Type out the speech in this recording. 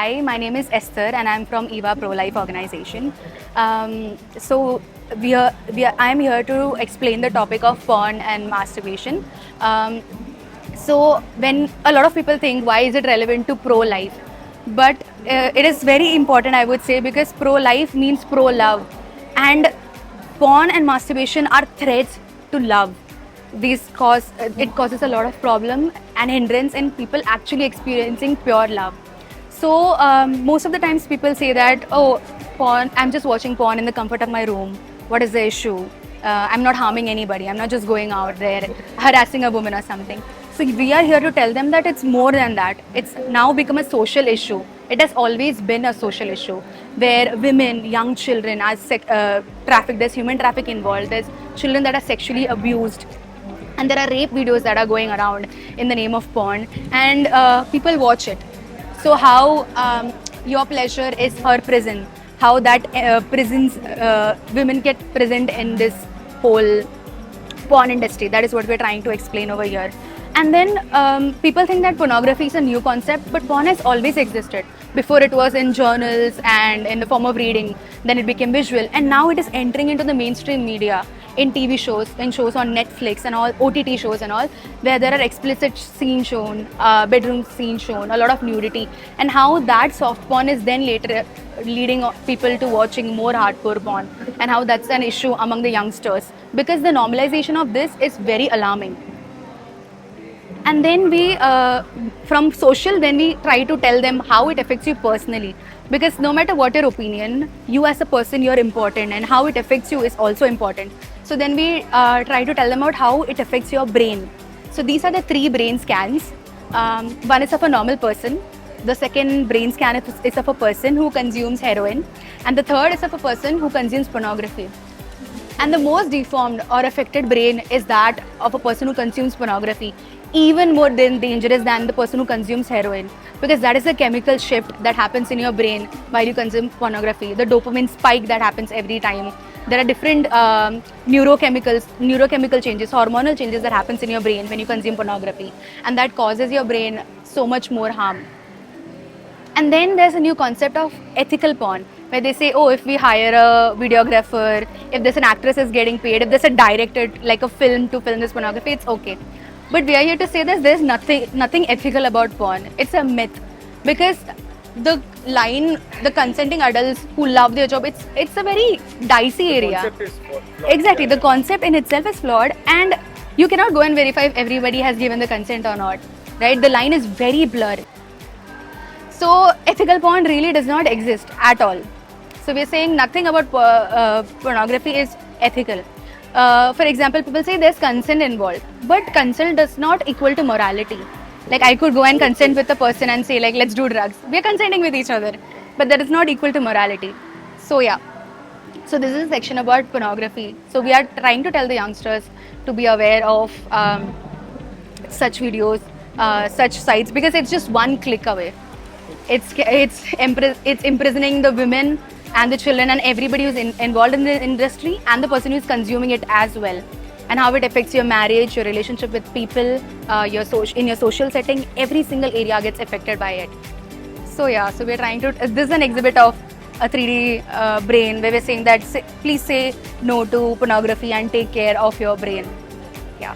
Hi, my name is Esther and I'm from EVA Pro-Life Organization. So I am here to explain the topic of porn and masturbation. So when a lot of people think, why is it relevant to pro-life? But it is very important, I would say, because pro-life means pro-love. And porn and masturbation are threats to love. It causes a lot of problem and hindrance in people actually experiencing pure love. So most of the times people say that, oh, porn, I'm just watching porn in the comfort of my room. What is the issue? I'm not harming anybody. I'm not just going out there harassing a woman or something. So we are here to tell them that it's more than that. It's now become a social issue. It has always been a social issue where women, young children are trafficked. There's human traffic involved. There's children that are sexually abused. And there are rape videos that are going around in the name of porn. And people watch it. So how your pleasure is her prison, how that women get present in this whole porn industry. That is what we're trying to explain over here. And then people think that pornography is a new concept, but porn has always existed. Before it was in journals and in the form of reading, then it became visual, and now it is entering into the mainstream media, in TV shows, in shows on Netflix and all, OTT shows and all, where there are explicit scenes shown, bedroom scenes shown, a lot of nudity, and how that soft porn is then later leading people to watching more hardcore porn, and how that's an issue among the youngsters, because the normalization of this is very alarming. And then from social, then we try to tell them how it affects you personally. Because no matter what your opinion, you as a person, you're important, and how it affects you is also important. So then we try to tell them about how it affects your brain. So these are the 3 brain scans. One is of a normal person. The second brain scan is of a person who consumes heroin. And the third is of a person who consumes pornography. And the most deformed or affected brain is that of a person who consumes pornography, even more dangerous than the person who consumes heroin, because that is the chemical shift that happens in your brain while you consume pornography, the dopamine spike that happens every time. There are different neurochemical changes, hormonal changes that happens in your brain when you consume pornography, and that causes your brain so much more harm. And then there's a new concept of ethical porn, where they say, oh, if we hire a videographer, if there's an actress is getting paid, if there's a director, like a film to film this pornography, it's okay. But we are here to say that there's nothing ethical about porn. It's a myth. Because the consenting adults who love their job, it's a very dicey area. The concept is flawed. Exactly, the concept in itself is flawed, and you cannot go and verify if everybody has given the consent or not. Right? The line is very blurred. So ethical porn really does not exist at all. So we're saying nothing about pornography is ethical. For example, people say there's consent involved, but consent does not equal to morality. Like I could go and consent with a person and say like, let's do drugs. We're consenting with each other, but that is not equal to morality. So yeah. So this is a section about pornography. So we are trying to tell the youngsters to be aware of such videos, such sites, because it's just one click away. It's imprisoning the women and the children and everybody who's involved in the industry, and the person who's consuming it as well, and how it affects your marriage, your relationship with people, in your social setting. Every single area gets affected by it. So yeah, so we're trying to, this is an exhibit of a 3D brain, where we're saying that please say no to pornography and take care of your brain. Yeah.